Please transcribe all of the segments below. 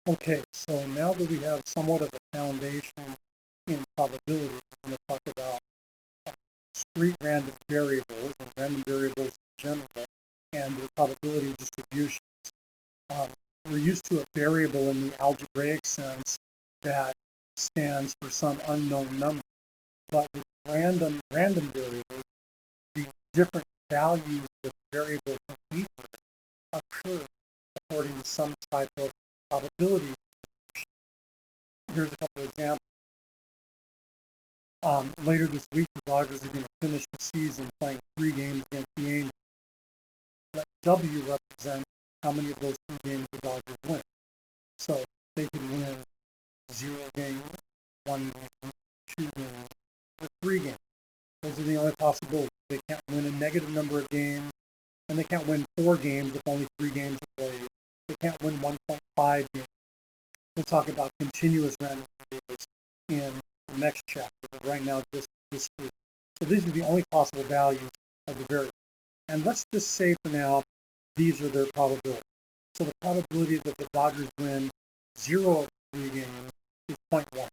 Okay, so now that we have somewhat of a foundation in probability, we're going to talk about discrete random variables and random variables in general and their probability distributions. We're used to a variable in the algebraic sense that stands for some unknown number, but with random variables, the different values that the variable can equal occur according to some type of probability. Here's a couple of examples. Later this week, the Dodgers are going to finish the season playing 3 games against the Angels. Let W represent how many of those 3 games the Dodgers win. So they could win 0 games, 1 game, 2 games, or 3 games. Those are the only possibilities. They can't win a negative number of games, and they can't win 4 games with only 3 games to play. They can't win 1.5 games. We'll talk about continuous random variables in the next chapter, but right now just discrete. So these are the only possible values of the variable. And let's just say for now, these are their probabilities. So the probability that the Dodgers win 0 of 3 games is 0.1.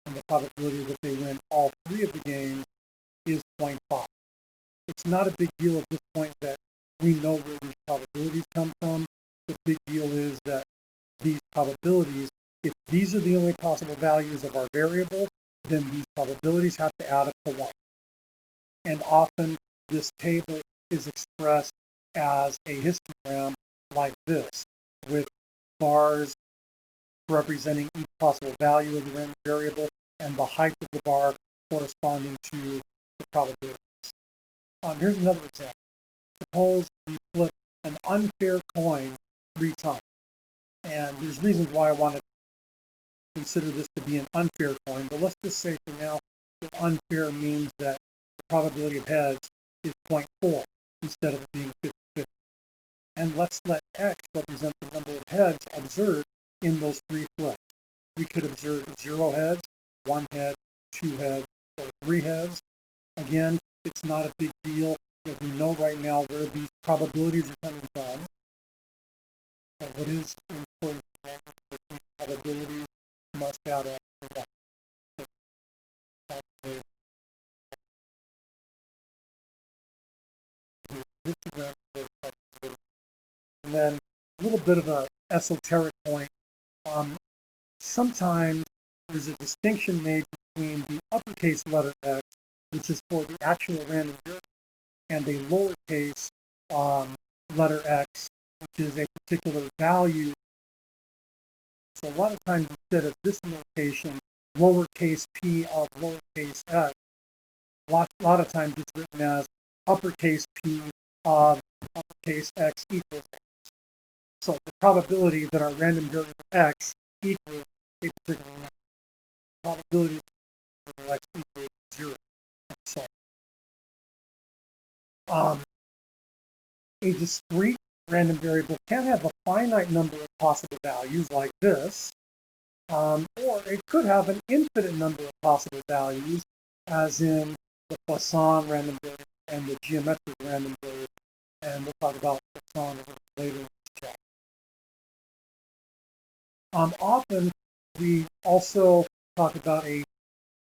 And the probability that they win all 3 of the games is 0.5. It's not a big deal at this point that we know where these probabilities come from. The big deal is that these probabilities, if these are the only possible values of our variable, then these probabilities have to add up to 1. And often this table is expressed as a histogram like this, with bars representing each possible value of the random variable and the height of the bar corresponding to the probabilities. Here's another example. Suppose we flip an unfair coin 3 times. And there's reasons why I want to consider this to be an unfair coin, but let's just say for now that unfair means that the probability of heads is 0.4 instead of it being 50-50. And let's let x represent the number of heads observed in those 3 flips. We could observe 0 heads, 1 head, 2 heads, or 3 heads. Again, it's not a big deal that we know right now where these probabilities are coming from. But what is important to remember is that these probabilities must add up to 1. And then a little bit of an esoteric point. Sometimes there's a distinction made between the uppercase letter X, which is for the actual random variable, and a lowercase letter X, which is a particular value. So a lot of times instead of this notation, lowercase p of lowercase x, a lot of times it's written as uppercase p of uppercase x equals x. So the probability that our random variable x equals a particular number, probability that x equals 0. So a discrete random variable can have a finite number of possible values like this, or it could have an infinite number of possible values, as in the Poisson random variable and the geometric random variable, and we'll talk about Poisson a little later in this chapter. Often we also talk about a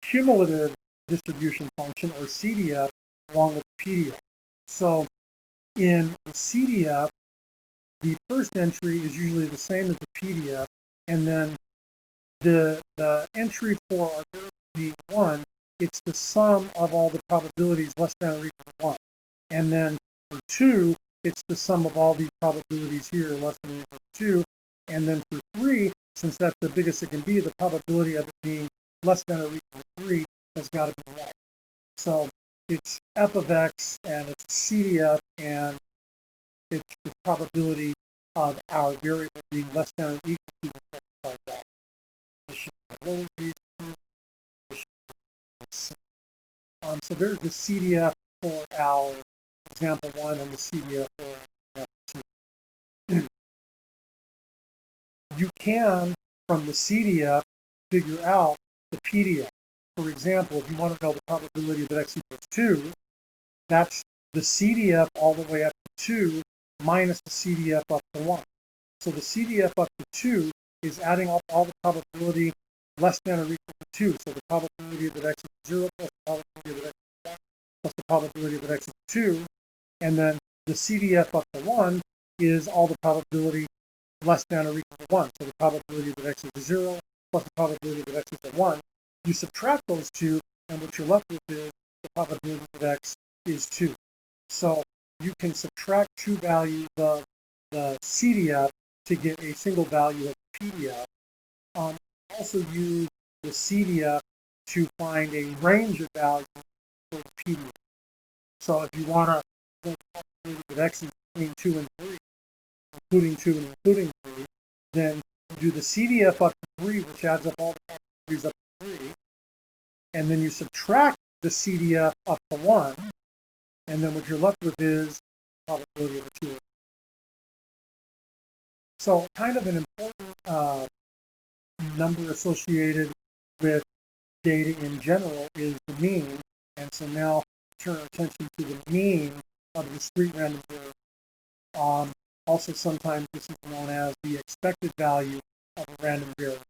cumulative distribution function, or CDF, along with PDF. So in the CDF, the first entry is usually the same as the PDF, and then the entry for our variable being 1, it's the sum of all the probabilities less than or equal to 1. And then for 2, it's the sum of all these probabilities here less than or equal to 2. And then for 3, since that's the biggest it can be, the probability of it being less than or equal to 3 has got to be 1. So it's f of x, and it's CDF, and it's the probability of our variable being less than or equal to the specified value. So there's the CDF for our example 1 and the CDF for example 2. You can, from the CDF, figure out the PDF. For example, if you want to know the probability that x equals 2, that's the CDF all the way up to 2 minus the CDF up to 1. So the CDF up to 2 is adding up all the probability less than or equal to 2. So the probability that x is 0 plus the probability that x is 1 plus the probability that x is 2. And then the CDF up to 1 is all the probability less than or equal to 1. So the probability that x is 0 plus the probability that x is 1. You subtract those two, and what you're left with is the probability that x is 2. So you can subtract two values of the CDF to get a single value of PDF. Also use the CDF to find a range of values for the PDF. So if you want to know the probability that x is between 2 and 3, including 2 and including 3, then you do the CDF up to 3, which adds up all the probabilities up to 3, and then you subtract the CDF up to 1, and then what you're left with is the probability of the 2. So kind of an important number associated with data in general is the mean, and so now turn our attention to the mean of the discrete random variable. Also, sometimes this is known as the expected value of a random variable.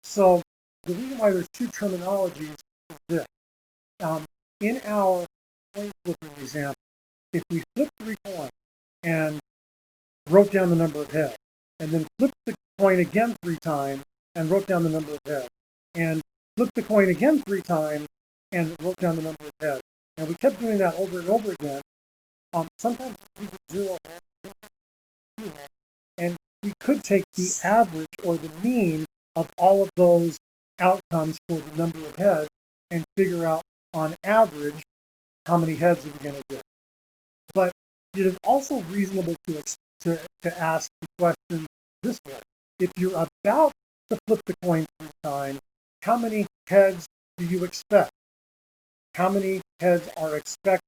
So the reason why there's two terminologies is this. In our coin flipping example, if we flip 3 coins and wrote down the number of heads, and then flipped the coin again 3 times and wrote down the number of heads, and flipped the coin again 3 times and wrote down the number of heads, and we kept doing that over and over again, sometimes we get 0 heads, and we could take the average or the mean of all of those outcomes for the number of heads and figure out on average how many heads are we going to get. But it is also reasonable to ask the question this way. If you're about to flip the coin 3 times, how many heads do you expect? How many heads are expected?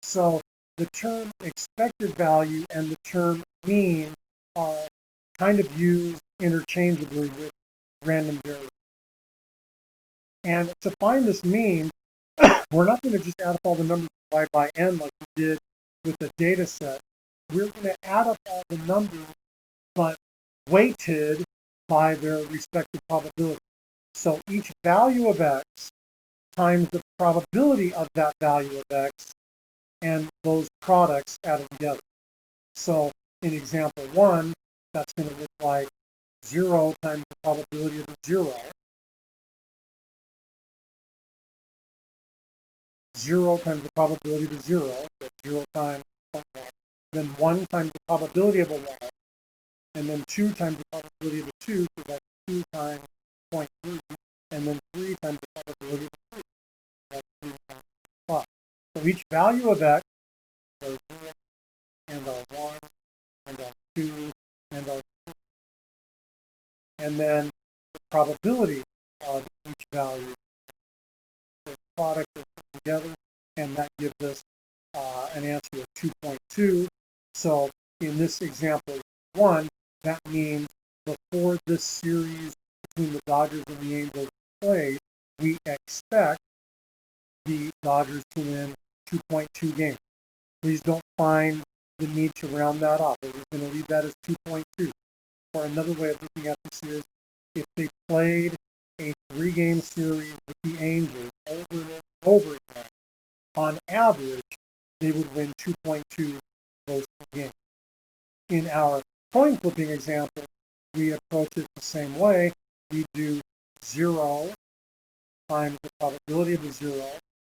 So the term expected value and the term mean are kind of used interchangeably with random variables. And to find this mean, we're not going to just add up all the numbers divided by n like we did with the data set. We're going to add up all the numbers, but weighted by their respective probability. So each value of x times the probability of that value of x, and those products added together. So in example 1, that's going to look like 0 times the probability of the 0, 0 times the probability of the 0, that's 0 times 0.1, then 1 times the probability of a 1, and then 2 times the probability of the 2, so that's 2 times 0.3, and then 3 times the probability of the 3, that's 3 times 5. So each value of x, our 0 and our 1 and our 2 and our 3, and then the probability of each value, the product is put together, and that gives us an answer of 2.2. So in this example 1, that means before this series between the Dodgers and the Angels plays, we expect the Dodgers to win 2.2 games. Please don't find the need to round that off. We're just going to leave that as 2.2. Or another way of looking at this is if they played a 3-game series with the Angels over and over again, on average, they would win 2.2 those games. In our coin flipping example, we approach it the same way. We do 0 times the probability of the 0,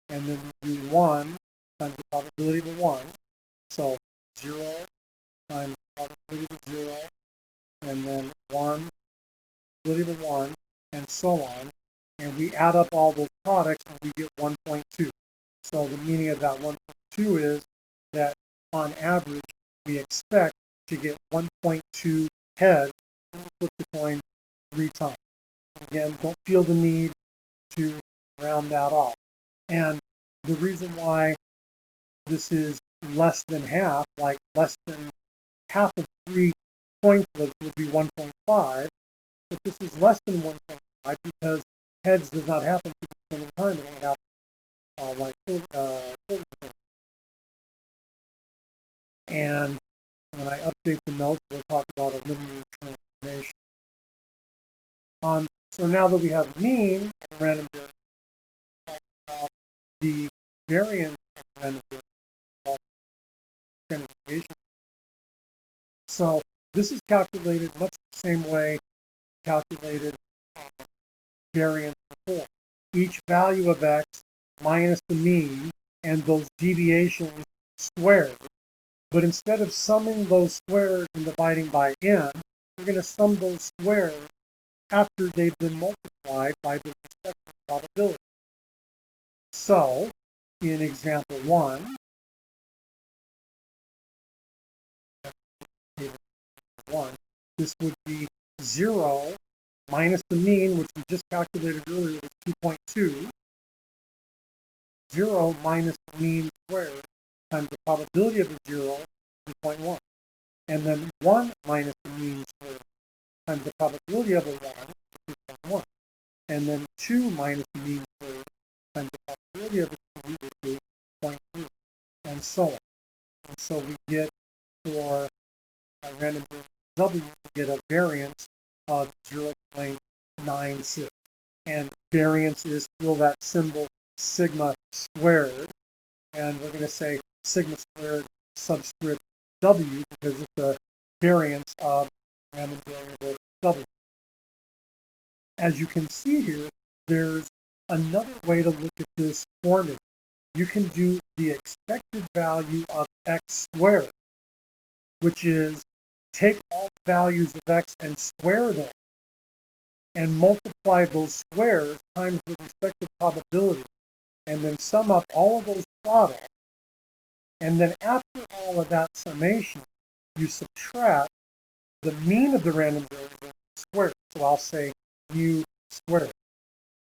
and then we do 1 times the probability of the 1. So 0 times the probability of the 0, and then 1 probability of the 1, and so on. And we add up all those products and we get 1.2. So the meaning of that 1.2 is that on average, we expect to get 1.2 heads when we flip the coin 3 times. Again, don't feel the need to round that off. And the reason why this is less than half, like less than half of 3 coin flips would be 1.5, but this is less than 1.5 because heads does not happen to the same time. It only happens like 40%. And when I update the notes, we'll talk about a linear transformation. So now that we have mean of random variable, the variance of random variable, standard deviation. So this is calculated much the same way calculated variance before. Each value of x minus the mean and those deviations squared. But instead of summing those squares and dividing by n, we're going to sum those squares after they've been multiplied by the respective probability. So, in example 1, this would be 0 minus the mean, which we just calculated earlier, was 2.2. 0 minus the mean squared times the probability of a 0, 2.1. And then 1 minus the mean squared times the probability of a 1, 2.1. And then 2 minus the mean squared times the probability of a 2, which is 0.3, and so on. And so we get for a random variable W, we get a variance of 0.96. And variance is still that symbol sigma squared. And we're going to say sigma squared subscript W because it's a variance of random variable W. As you can see here, there's another way to look at this formula. You can do the expected value of x squared, which is take all the values of x and square them, and multiply those squares times the respective probability, and then sum up all of those products. And then after all of that summation, you subtract the mean of the random variable squared. So I'll say mu squared.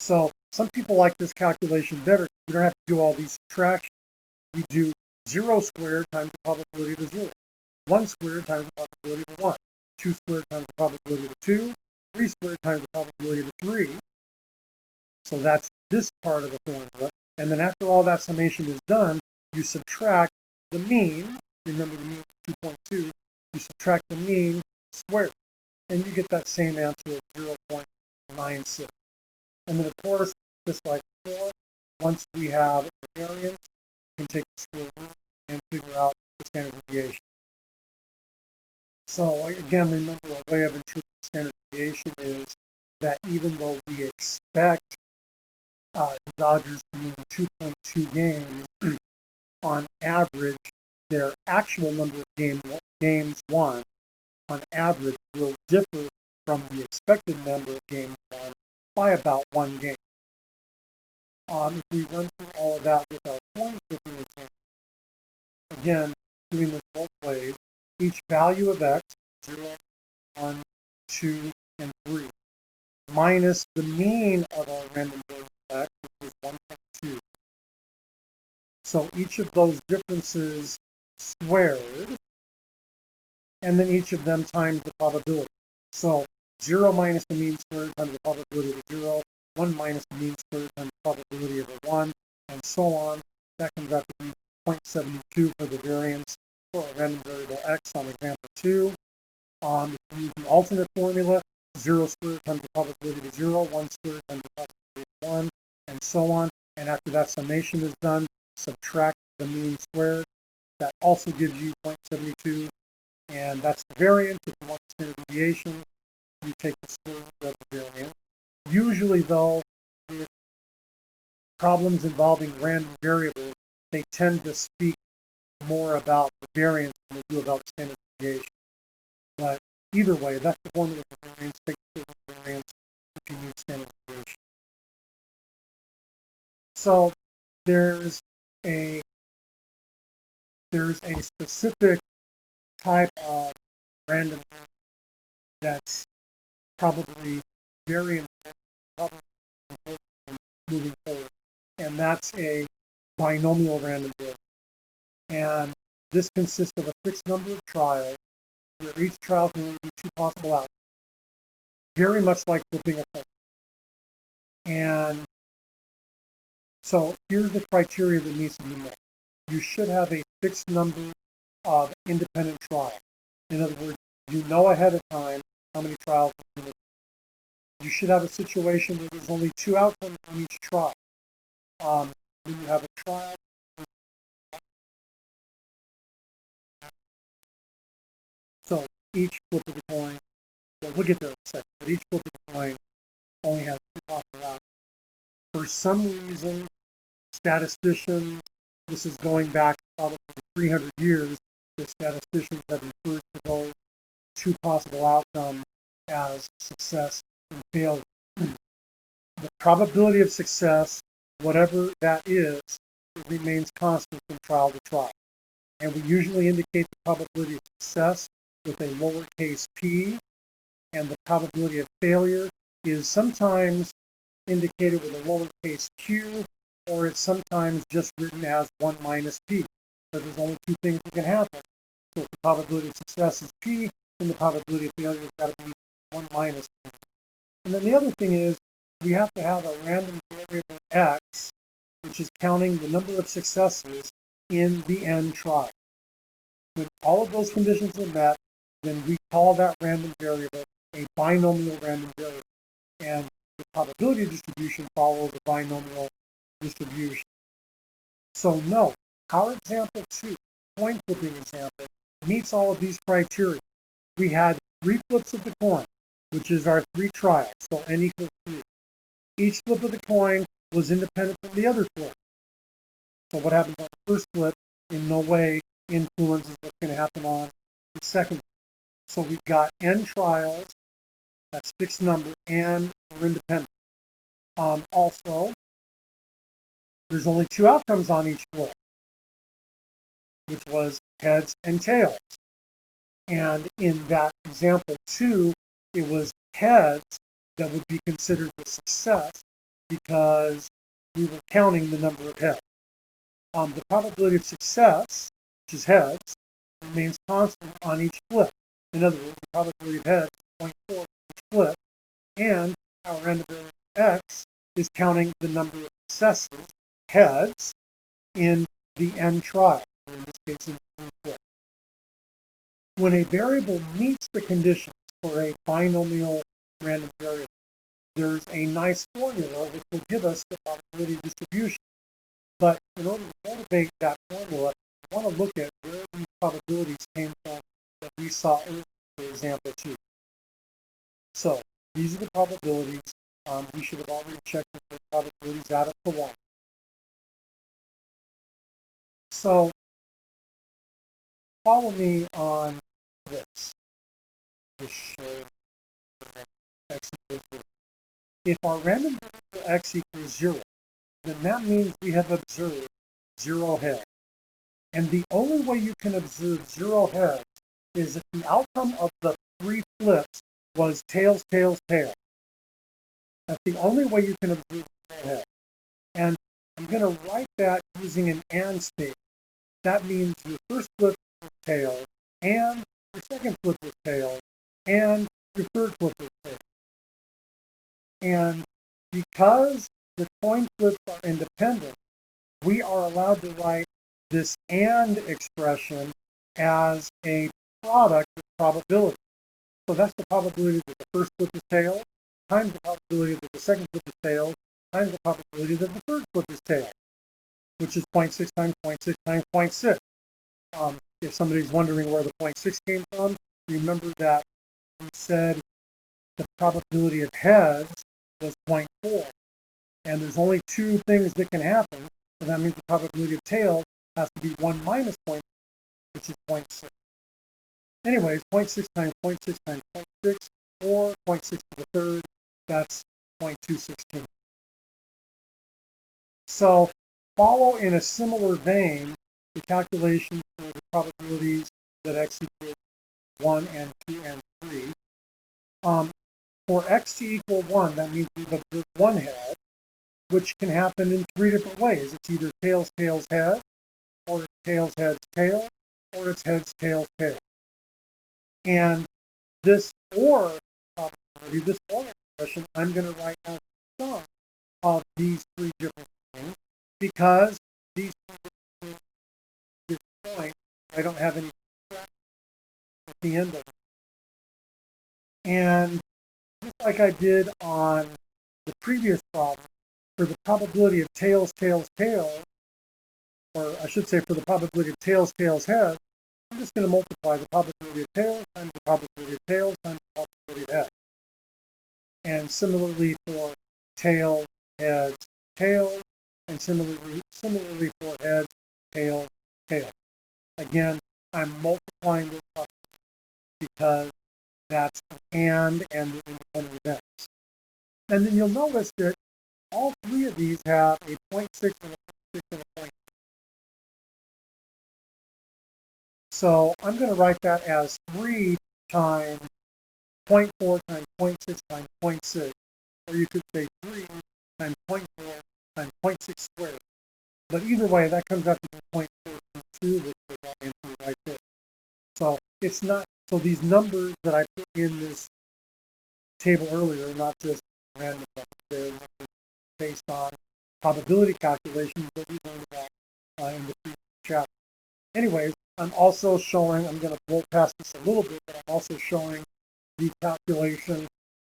So some people like this calculation better. You don't have to do all these subtractions. You do 0 squared times the probability of 0. 1 squared times the probability of 1. 2 squared times the probability of 2. 3 squared times the probability of 3. So that's this part of the formula. And then after all that summation is done, you subtract the mean. Remember the mean is 2.2. You subtract the mean squared. And you get that same answer of 0.96. And then, of course, just like before, once we have the variance, we can take the square root and figure out the standard deviation. So, again, remember a way of interpreting standard deviation is that even though we expect the Dodgers to win 2.2 games, on average, their actual number of games won, on average, will differ from the expected number of games won by about 1 game. If we run through all of that with our point difference, again, doing this both ways, each value of x, 0, 1, 2, and 3, minus the mean of our random variable x, which is 1.2. So each of those differences squared, and then each of them times the probability. So 0 minus the mean squared times the probability of 0, 1 minus the mean squared times the probability of 1, and so on. That comes out to be 0.72 for the variance for a random variable x on example 2. If we use the alternate formula, 0 squared times the probability of 0, 1 squared times the probability of 1, and so on. And after that summation is done, subtract the mean squared. That also gives you 0.72. And that's the variance. If you want the standard deviation, you take the square root of the variance. Usually, though, with problems involving random variables, they tend to speak more about the variance than they do about the standard deviation. But either way, that's the formula for variance. Take the square root of variance if you need standard deviation. So there's a specific type of random that's probably very important moving forward, and that's a binomial random variable. And this consists of a fixed number of trials, where each trial can only be 2 possible outcomes, very much like flipping a coin. And so here's the criteria that needs to be met. You should have a fixed number of independent trials. In other words, you know ahead of time how many trials you're going to do. you should have a situation where there's only two outcomes on each trial. When you have a trial, so each flip of the coin, well, we'll get there in a second, but each flip of the coin only has two possible outcomes. For some reason, statisticians, this is going back probably 300 years, the statisticians have referred to those two possible outcomes as success and failure. The probability of success, whatever that is, it remains constant from trial to trial. And we usually indicate the probability of success with a lowercase p, and the probability of failure is sometimes indicated with a lowercase q, or it's sometimes just written as 1 minus p. So there's only two things that can happen. So if the probability of success is p, then the probability of failure has got to be 1 minus p. And then the other thing is, we have to have a random variable x, which is counting the number of successes in the n trial. When all of those conditions are met, then we call that random variable a binomial random variable. And the probability distribution follows the binomial distribution. So note, our example 2, coin flipping example, meets all of these criteria. We had 3 flips of the coin, which is our 3 trials, so n equals 3. Each flip of the coin was independent from the other flip. So what happens on the first flip in no way influences what's going to happen on the second flip. So we've got n trials, that's fixed number, and we're independent. Also, there's only 2 outcomes on each flip, which was heads and tails. And in that example 2, it was heads that would be considered a success because we were counting the number of heads. The probability of success, which is heads, remains constant on each flip. In other words, the probability of heads is 0.4 each flip, and our random variable x is counting the number of successes, heads, in the n trial, or in this case, in 3 flips. When a variable meets the conditions for a binomial random variable, there's a nice formula which will give us the probability distribution. But in order to motivate that formula, I want to look at where these probabilities came from that we saw earlier, for example 2. So these are the probabilities. We should have already checked if the probabilities add up to 1. So follow me on this. This shows x equals 0. If our random variable x equals 0, then that means we have observed 0 heads. And the only way you can observe 0 heads is if the outcome of the 3 flips was tails, tails, tails. That's the only way you can observe 0 heads. And I'm going to write that using an and statement. That means your first flip was tails, and your second flip was tails, and your third flip was tails. And because the coin flips are independent, we are allowed to write this and expression as a product of probability. So that's the probability that the first flip is tails, times the probability that the second flip is tails, times the probability that the third flip is tails, which is 0.6 times 0.6 times 0.6. If somebody's wondering where the 0.6 came from, remember that we said the probability of heads was 0.4. And there's only 2 things that can happen, so that means the probability of tails has to be 1 minus 0.6, which is 0.6. Anyways, 0.6 times 0.6 times 0.6, or 0.6 to the third, that's 0.216. So follow in a similar vein the calculation for the probabilities that x equals 1 and 2 and 3. For x to equal 1, that means we've observed 1 head, which can happen in 3 different ways. It's either tails, tails, head, or it's tails, heads, tail, or it's heads, tails, tail. And this or probability, this or expression, I'm going to write as the sum of these 3 different things, because these 3 different things, at this point, I don't have any at the end of it. And just like I did on the previous problem, for the probability of tails, tails, tails, or I should say for the probability of tails, tails, heads, I'm just going to multiply the probability of tails times the probability of tails times the probability of heads. And similarly for tails, heads, tails, and similarly for heads, tails, tails. Again, I'm multiplying this up because that's and the independent events. And then you'll notice that all three of these have a 0.6 and a 0.6 and a 0.6. So I'm going to write that as 3 times 0.4 times 0.6 times 0.6. Or you could say 3 times 0.4 times 0.6 squared. But either way, that comes out to be 0.422, which is our answer right there. So it's not, so these numbers that I put in this table earlier are not just random numbers. They're numbers based on probability calculations that we learned about in the previous chapter. Anyways, I'm also showing, I'm going to blow past this a little bit, but I'm also showing the calculation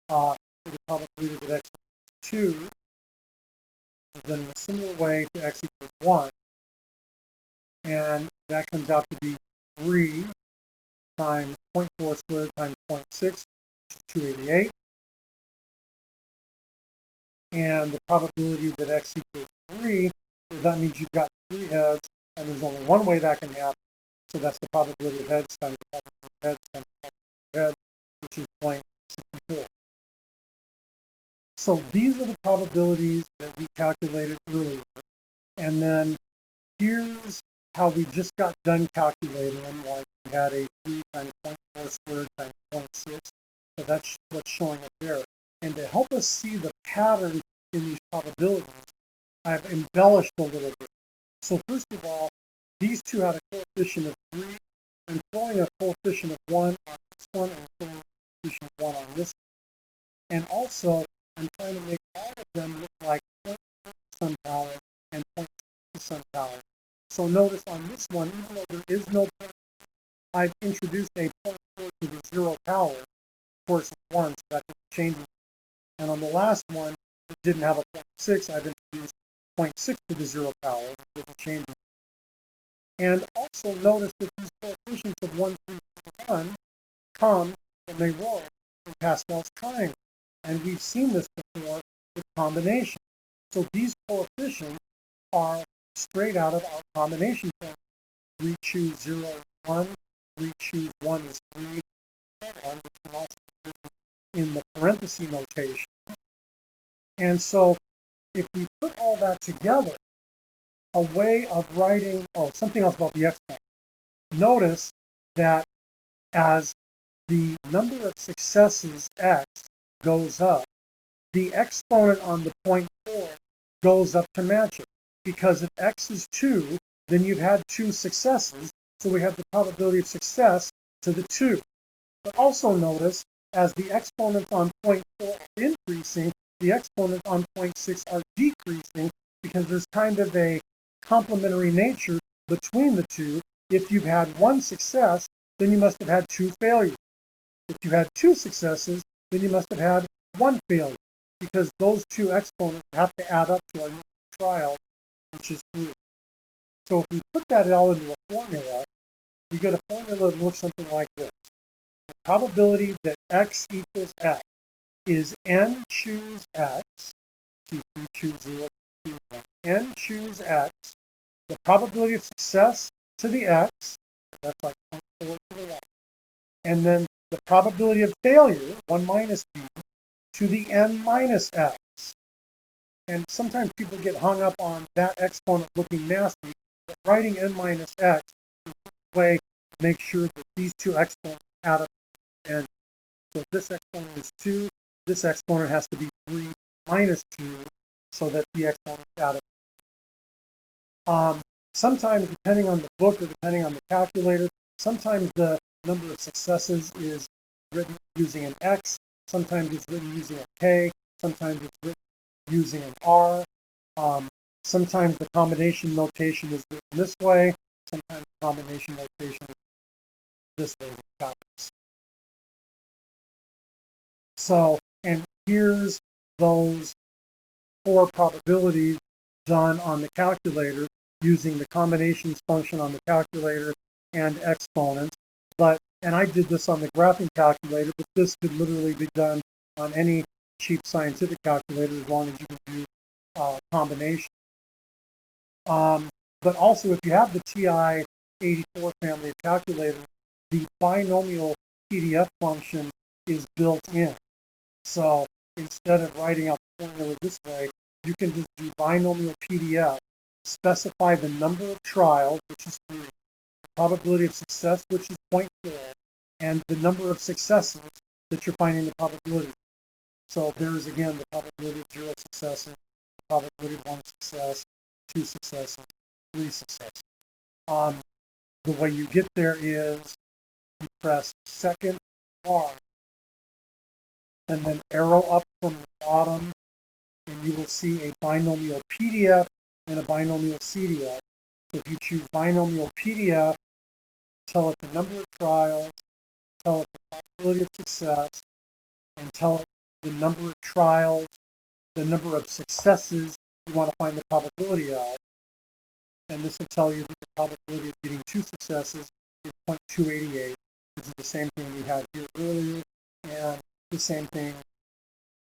for the probability that x equals 2 is done in a similar way to x equals 1. And that comes out to be 3 times 0.4 squared times 0.6, which is 288. And the probability that x equals 3, that means you've got 3 heads, and there's only one way that can happen. So that's the probability of heads times the probability of heads times the probability of heads, which is 0.64. So these are the probabilities that we calculated earlier. And then here's how we just got done calculating them. Like we had a 3 times 0.4 squared times 0.6. So that's what's showing up there. And to help us see the pattern in these probabilities, I've embellished a little bit. So first of all, these two had a coefficient of 3. I'm throwing a coefficient of 1 on this one and throwing a coefficient of 1 on this one. And also, I'm trying to make all of them look like 0.4 sun power and 0.2 sun power. So notice on this one, even though there is no point, I've introduced a 0.4 to the 0 power. Of course, it's 1, so that doesn't change it. And on the last one, it didn't have a 0.6. I've introduced 0.6 to the 0 power, which doesn't change it. And also notice that these coefficients of 1, 3, 1 come when they roll in Pascal's triangle. And we've seen this before with combination. So these coefficients are straight out of our combination formula. 3 choose 0 is 1, 3 choose 1 is 3, and on, which can also be in the parenthesis notation. And so if we put all that together, a way of writing, something else about the exponent. Notice that as the number of successes x goes up, the exponent on the 0.4 goes up to match it. Because if x is 2, then you've had 2 successes, so we have the probability of success to the 2. But also notice, as the exponents on 0.4 are increasing, the exponents on 0.6 are decreasing, because there's kind of a complementary nature between the two. If you've had 1 success, then you must have had 2 failures. If you had 2 successes, then you must have had 1 failure, because those 2 exponents have to add up to our trial, which is 3. So if we put that all into a formula, we get a formula that looks something like this. The probability that x equals x is n choose x, so 3 choose 0, 2, 1. N choose x, the probability of success to the x, that's like 0.4 to the 1. And then the probability of failure, 1 minus b, to the n minus x. And sometimes people get hung up on that exponent looking nasty, but writing n minus x is a way to make sure that these 2 exponents add up to n. So if this exponent is 2, this exponent has to be 3 minus 2, so that the exponents add up. Sometimes, depending on the book or depending on the calculator, sometimes the number of successes is written using an x, sometimes it's written using a k, sometimes it's written using an r. Sometimes the combination notation is written this way, sometimes the combination notation is this way. So, And here's those 4 probabilities done on the calculator using the combinations function on the calculator and exponents. And I did this on the graphing calculator, but this could literally be done on any cheap scientific calculator as long as you can do combination. But also, if you have the TI-84 family of calculators, the binomial PDF function is built in. So instead of writing out the formula this way, you can just do binomial PDF, specify the number of trials, which is 3, the probability of success, which is 0.4, and the number of successes that you're finding the probability. So there's again the probability of 0 successes, the probability of 1 success, 2 successes, 3 successes. The way you get there is you press second bar and then arrow up from the bottom, and you will see a binomial PDF and a binomial CDF. So if you choose binomial PDF, tell it the number of trials, tell it the probability of success, and tell it the number of trials, the number of successes you want to find the probability of. And this will tell you that the probability of getting 2 successes is 0.288. This is the same thing we had here earlier, and the same thing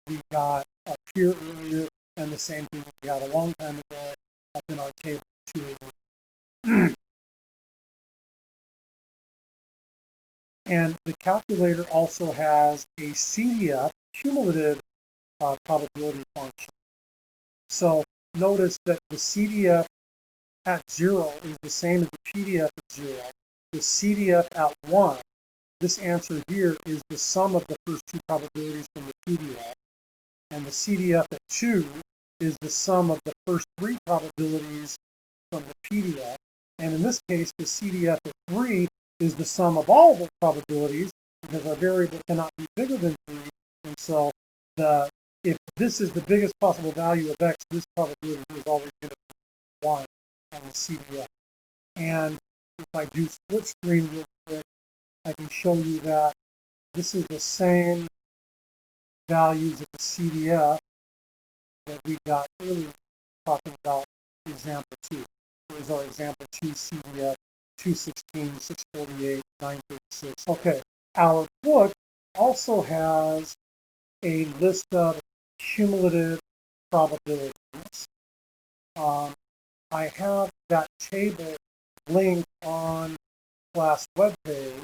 we got up here earlier, and the same thing we had a long time ago up in our table 288. And the calculator also has a CDF, cumulative probability function. So notice that the CDF at 0 is the same as the PDF at 0. The CDF at 1, this answer here is the sum of the first 2 probabilities from the PDF. And the CDF at 2 is the sum of the first 3 probabilities from the PDF. And in this case, the CDF at 3 is the sum of all the probabilities, because our variable cannot be bigger than 3. And so if this is the biggest possible value of x, this probability is always going to be 1 on the CDF. And if I do split screen real quick, I can show you that this is the same values of the CDF that we got earlier talking about example 2. Here's our example 2 CDF, 216, 648, 936. Okay, our book also has a list of cumulative probabilities. I have that table linked on class webpage.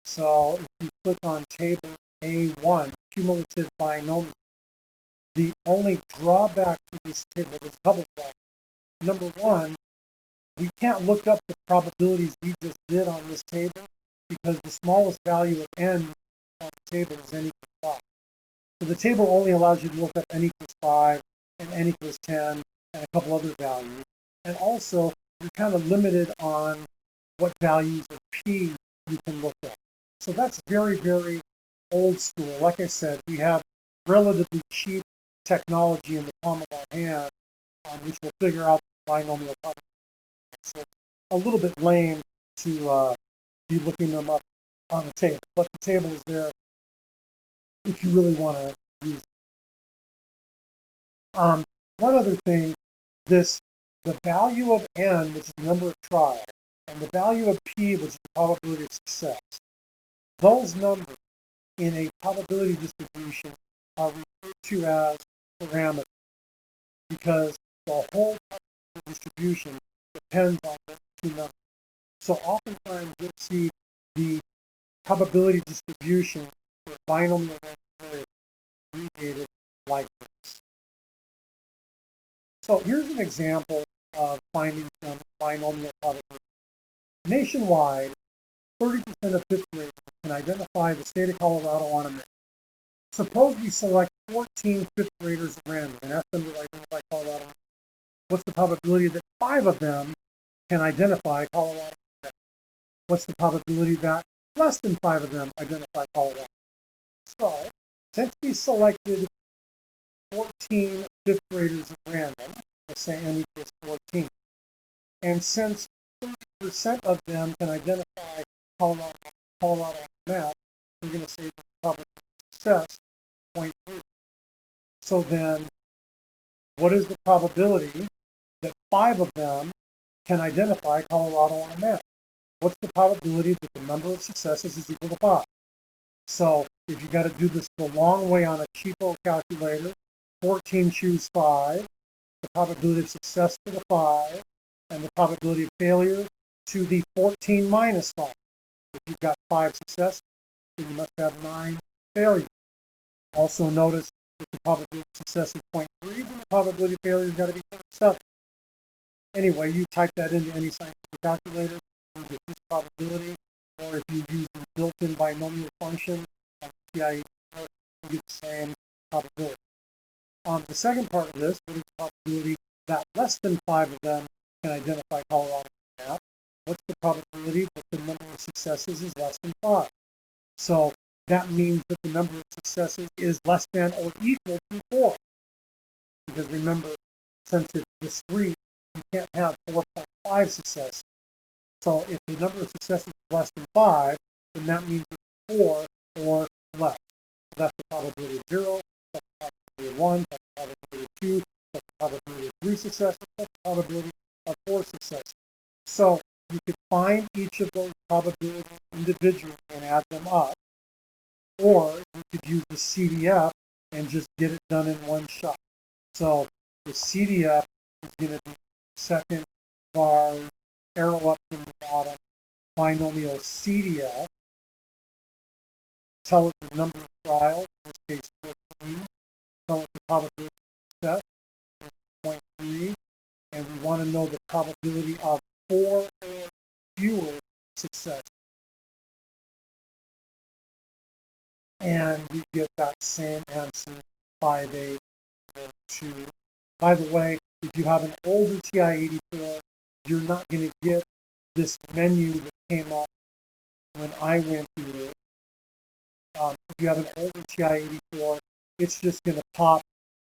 So if you click on table A1, cumulative binomial, the only drawback to this table is double drawback. Number one, we can't look up the probabilities we just did on this table because the smallest value of n on the table is n equals 5. So the table only allows you to look up n equals 5 and n equals 10 and a couple other values. And also, you're kind of limited on what values of p you can look up. So that's very, very old school. Like I said, we have relatively cheap technology in the palm of our hand, which will figure out the binomial probability. So it's a little bit lame to be looking them up on the table, but the table is there if you really want to use it. One other thing, the value of n, which is the number of trials, and the value of p, which is the probability of success, those numbers in a probability distribution are referred to as parameters because the whole distribution depends on those 2 numbers. So oftentimes you'll see the probability distribution for binomial variables abbreviated like this. So here's an example of finding some binomial probability. Nationwide, 30% of fifth graders can identify the state of Colorado on a map. Suppose we select 14 fifth graders at random and ask them to identify Colorado. What's the probability that 5 of them can identify Colorado? What's the probability that less than 5 of them identify Colorado? So, since we selected 14 fifth graders at random, let's say n equals 14, and since 30% of them can identify Colorado on the map, we're going to say the probability success, 0.3. So then, what is the probability that 5 of them can identify Colorado on a map? What's the probability that the number of successes is equal to 5? So if you got to do this the long way on a cheapo calculator, 14 choose 5, the probability of success to the 5, and the probability of failure to the 14 minus 5. If you've got 5 successes, then you must have 9 failures. Also notice that the probability of success is 0.3, then the probability of failure has got to be 0.7. Anyway, you type that into any scientific calculator, you get this probability, or if you use the built-in binomial function on STA, you get the same probability. The second part of this, what is the probability that less than 5 of them can identify Colorado on the map? What's the probability that the number of successes is less than 5? So that means that the number of successes is less than or equal to 4. Because remember, since it's discrete, you can't have 4.5 successes. So if the number of successes is less than 5, then that means it's 4 or less. So that's the probability of 0, that's the probability of 1, that's the probability of 2, that's the probability of 3 successes, that's the probability of 4 successes. So you could find each of those probabilities individually and add them up, or you could use the CDF and just get it done in one shot. So the CDF is going to be second bar, arrow up from the bottom, binomial CDF, tell it the number of trials, in this case 14, tell it the probability of success, 0.3, and we want to know the probability of 4 or fewer successes. And we get that same answer, 5842. By the way, if you have an older TI-84, you're not going to get this menu that came up when I went through it. If you have an older TI-84, it's just going to pop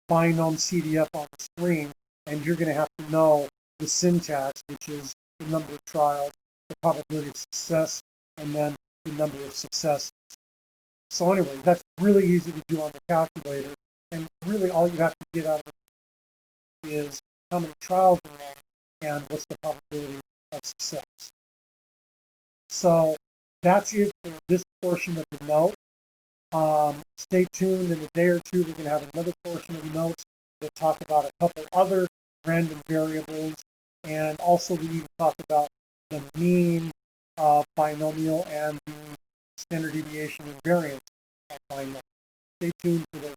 binom CDF on the screen, and you're going to have to know the syntax, which is the number of trials, the probability of success, and then the number of successes. So anyway, that's really easy to do on the calculator, and really all you have to get out of it is how many trials there are and what's the probability of success. So that's it for this portion of the note. Stay tuned. In a day or two, we're going to have another portion of the notes that talk about a couple other random variables, and also we need to talk about the mean binomial and the standard deviation and variance of binomial. Stay tuned for those.